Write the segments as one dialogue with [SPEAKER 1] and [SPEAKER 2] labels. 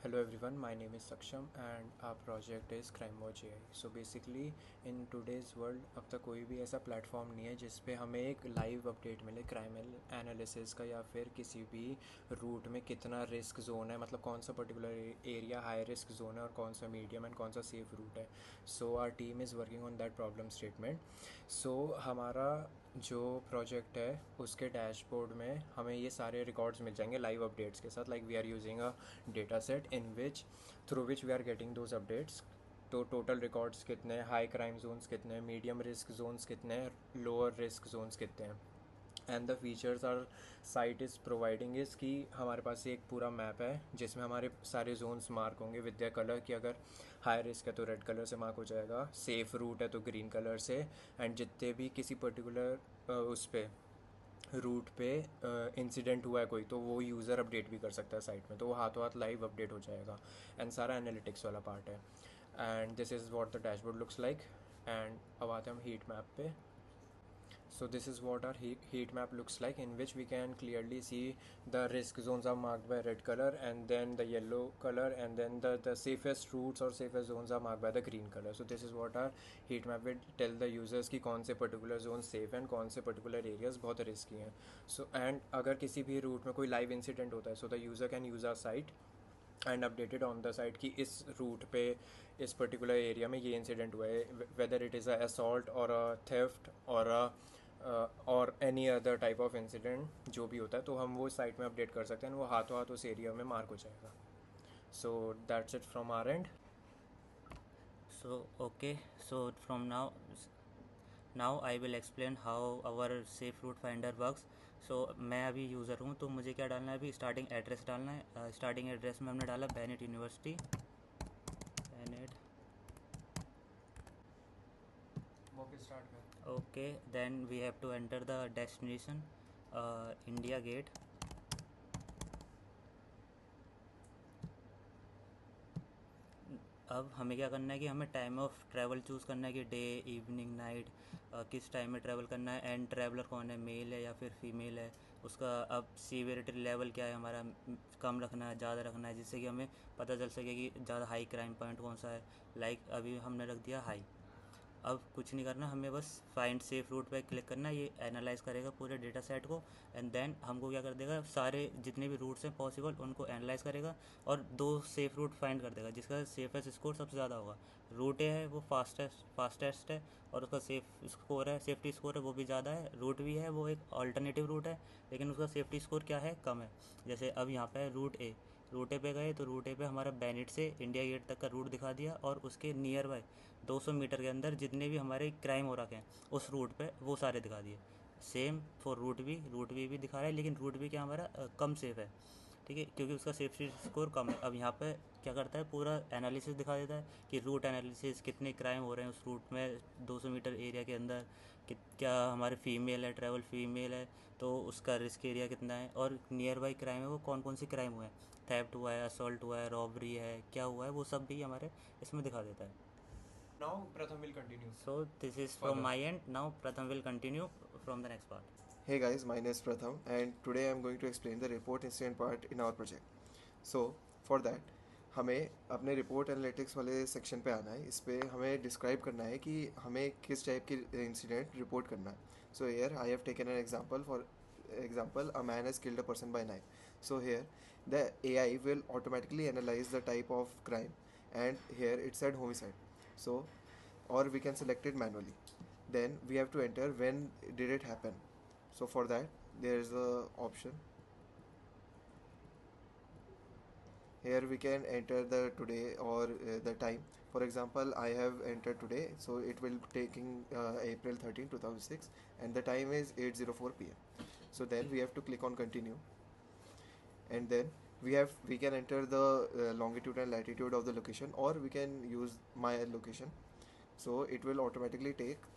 [SPEAKER 1] Hello everyone, my name is Saksham and our project is CrimeWatch AI. So basically in today's world अब तक कोई भी ऐसा platform नहीं है जिस पे हमें एक लाइव अपडेट मिले क्राइम एनालिसिस का, या फिर किसी भी रूट में कितना रिस्क जोन है, मतलब कौन सा particular area high risk zone है और कौन सा मीडियम एंड कौन सा सेफ रूट है. So our team is working on that problem statement. So हमारा जो प्रोजेक्ट है उसके डैशबोर्ड में हमें ये सारे रिकॉर्ड्स मिल जाएंगे लाइव अपडेट्स के साथ. Like we are using a data set in which through which we are getting those updates. तो टोटल रिकॉर्ड्स कितने हैं, हाई क्राइम जोन्स कितने हैं, मीडियम रिस्क जोन्स कितने हैं, लोअर रिस्क जोन्स कितने हैं. And the features our site is providing is कि हमारे पास एक पूरा मैप है जिसमें हमारे सारे जोन्स मार्क होंगे विद द कलर, कि अगर हाई रिस्क है तो रेड कलर से मार्क हो जाएगा, सेफ़ रूट है तो ग्रीन कलर से. एंड जितने भी किसी पर्टिकुलर उस पे रूट पे इंसिडेंट हुआ है कोई, तो वो यूज़र अपडेट भी कर सकता है साइट में, तो वो हाथों हाथ लाइव अपडेट हो जाएगा. एंड सारा एनालिटिक्स वाला पार्ट है. And this is what the dashboard looks like. And अब आते हैं हम हीट मैप पे. So this is what our heat map looks like, in which we can clearly see the risk zones are marked by red color, and then the yellow color, and then the safest routes or safest zones are marked by the green color. So this is what our heat map will tell the users कि कौन से particular zones safe हैं, कौन से particular areas बहुत risky हैं. So and अगर किसी भी route में कोई live incident होता है, so the user can use our site and updated on the site कि इस रूट पे इस पर्टिकुलर एरिया में ये इंसिडेंट हुआ है, whether it is a assault और अ थेफ्ट और any other type of incident जो भी होता है, तो हम वो साइट में अपडेट कर सकते हैं, वो हाथों हाथ उस एरिया में मार्क हो जाएगा. So that's it from our and.
[SPEAKER 2] So okay, so from now I will explain how our safe route finder works. So मैं अभी यूज़र हूँ, तो मुझे क्या डालना है, अभी स्टार्टिंग एड्रेस डालना है. स्टार्टिंग एड्रेस में हमने डाला बेनेट यूनिवर्सिटी, बेनेट.
[SPEAKER 1] वो भी स्टार्ट कर.
[SPEAKER 2] Okay, then we have to enter the destination, India Gate. अब हमें क्या करना है कि हमें टाइम ऑफ ट्रैवल चूज़ करना है कि डे, इवनिंग, नाइट, किस टाइम में ट्रैवल करना है. एंड ट्रैवलर कौन है, मेल है या फिर फीमेल है. उसका अब सीवियरिटी लेवल क्या है हमारा, कम रखना है, ज़्यादा रखना है, जिससे कि हमें पता चल सके कि ज़्यादा हाई क्राइम पॉइंट कौन सा है. लाइक अभी हमने रख दिया हाई. अब कुछ नहीं करना, हमें बस फाइंड सेफ रूट पे क्लिक करना है. ये एनालाइज करेगा पूरे डेटा सेट को, एंड देन हमको क्या कर देगा, सारे जितने भी रूट्स हैं पॉसिबल उनको एनालाइज करेगा और दो सेफ रूट फाइंड कर देगा जिसका सेफेस्ट स्कोर सबसे ज़्यादा होगा. रूट ए है वो फास्टेस्ट है और उसका सेफ स्कोर है, सेफ्टी स्कोर है वो भी ज़्यादा है. रूट भी है वो एक अल्टरनेटिव रूट है, लेकिन उसका सेफ्टी स्कोर क्या है, कम है. जैसे अब यहाँ पे है रूट ए पे गए तो रूट ए पे हमारा बैनिट से इंडिया गेट तक का रूट दिखा दिया, और उसके नियर बाय 200 मीटर के अंदर जितने भी हमारे क्राइम हो रखे हैं उस रूट पे वो सारे दिखा दिए. सेम फॉर रूट बी भी दिखा रहा है, लेकिन रूट बी क्या हमारा कम सेफ है, ठीक है, क्योंकि उसका सेफ्टी स्कोर कम है. अब यहाँ पे क्या करता है, पूरा एनालिसिस दिखा देता है कि रूट एनालिसिस कितने क्राइम हो रहे हैं उस रूट में 200 मीटर एरिया के अंदर, कि क्या हमारे फीमेल है, ट्रैवल फीमेल है तो उसका रिस्क एरिया कितना है, और नियर बाई क्राइम है वो कौन कौन सी क्राइम हुए हैं, थेफ्ट हुआ है, असॉल्ट हुआ है, रॉबरी है, क्या हुआ है, वो सब भी हमारे इसमें दिखा देता है.
[SPEAKER 1] नाउ प्रथम will continue
[SPEAKER 2] So this is from
[SPEAKER 1] further.
[SPEAKER 2] my end. Now Pratham will continue from the next part.
[SPEAKER 3] Hey guys, my name is Pratham and today I'm going to explain the report incident part in our project. So for that हमें अपने report analytics वाले section पे आना है. इस पे हमें describe करना है कि हमें किस टाइप की इंसिडेंट रिपोर्ट करना है. So here I have taken an example. For example, a man has killed a person by knife. So here the AI will automatically analyze the type of crime, and here it said homicide. So or we can select it manually. Then we have to enter when did it happen. So for that there is a option. Here we can enter the today or the time. For example, I have entered today, so it will taking April 13 2006, and the time is 8:04 p.m. So then we have to click on continue, and then we can enter the longitude and latitude of the location, or we can use my location. So it will automatically take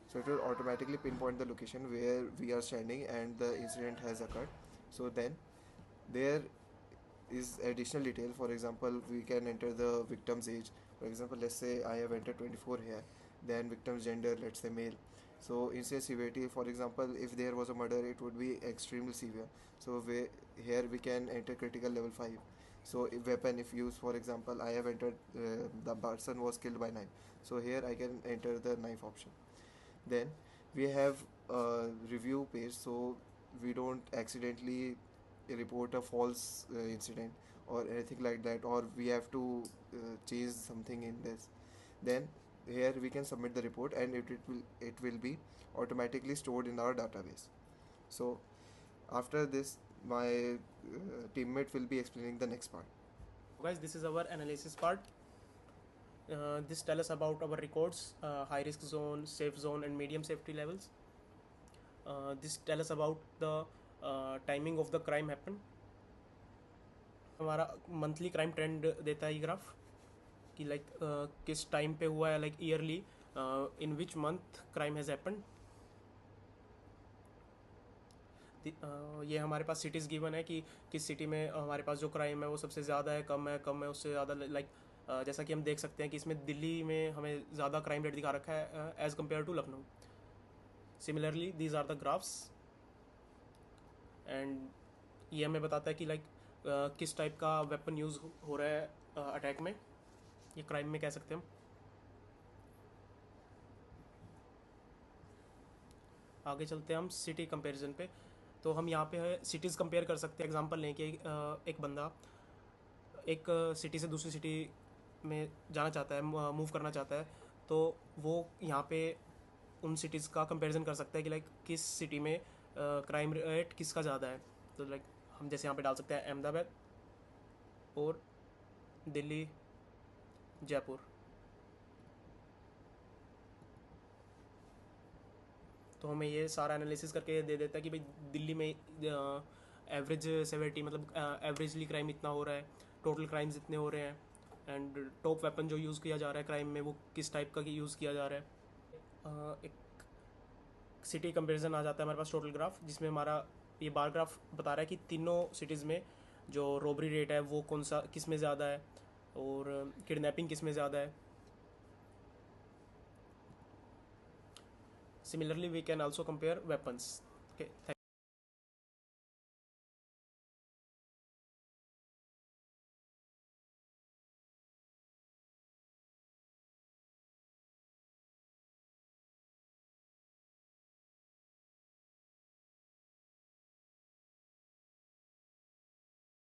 [SPEAKER 3] so it will automatically pinpoint the location where we are standing and the incident has occurred. So then there is additional detail. For example, we can enter the victim's age. For example, let's say I have entered 24 here, then victim's gender, let's say male. So incident severity, for example, if there was a murder, it would be extremely severe. So here we can enter critical level 5. So if weapon if used, for example, I have entered the person was killed by knife, so here I can enter the knife option. Then we have a review page, so we don't accidentally report a false incident or anything like that, or we have to change something in this. Then here we can submit the report, and it will be automatically stored in our database. So after this, my teammate will be explaining the next part.
[SPEAKER 4] Guys, this is our analysis part. This tell us about our records, high risk zone, safe zone and medium safety levels. This tell us about the timing of the crime happen. हमारा monthly crime trend देता है ये graph कि like किस time पे हुआ है, like yearly in which month crime has happen. ये हमारे पास सिटीज़ गिवन है कि किस सिटी में हमारे पास जो क्राइम है वो सबसे ज़्यादा है, कम है उससे ज़्यादा. लाइक जैसा कि हम देख सकते हैं कि इसमें दिल्ली में हमें ज़्यादा क्राइम रेट दिखा रखा है as compared to Lucknow. Similarly these are the graphs, and ये हमें बताता है कि लाइक किस टाइप का वेपन यूज़ हो रहा है अटैक में, ये क्राइम में कह सकते हैं हम. आगे चलते हैं हम सिटी कंपैरिजन पे. तो हम यहाँ पे सिटीज़ कंपेयर कर सकते हैं. एग्जांपल लें कि एक बंदा एक सिटी से दूसरी सिटी में जाना चाहता है, मूव करना चाहता है, तो वो यहाँ पे उन सिटीज़ का कंपैरिजन कर सकता है कि लाइक किस सिटी में क्राइम रेट किसका ज़्यादा है. तो लाइक हम जैसे यहाँ पे डाल सकते हैं अहमदाबाद और दिल्ली, जयपुर. तो हमें ये सारा एनालिसिस करके दे देता है कि भाई दिल्ली में एवरेज सेवेरिटी मतलब एवरेजली क्राइम इतना हो रहा है, टोटल क्राइम्स इतने हो रहे हैं, एंड टॉप वेपन जो यूज़ किया जा रहा है क्राइम में वो किस टाइप का यूज़ किया जा रहा है. एक सिटी कंपैरिजन आ जाता है हमारे पास टोटल ग्राफ, जिसमें हमारा ये बार ग्राफ बता रहा है कि तीनों सिटीज़ में जो रॉबरी रेट है वो कौन सा किस में ज़्यादा है और किडनैपिंग किस में ज़्यादा है. Similarly, we can also compare weapons. Okay, thank you.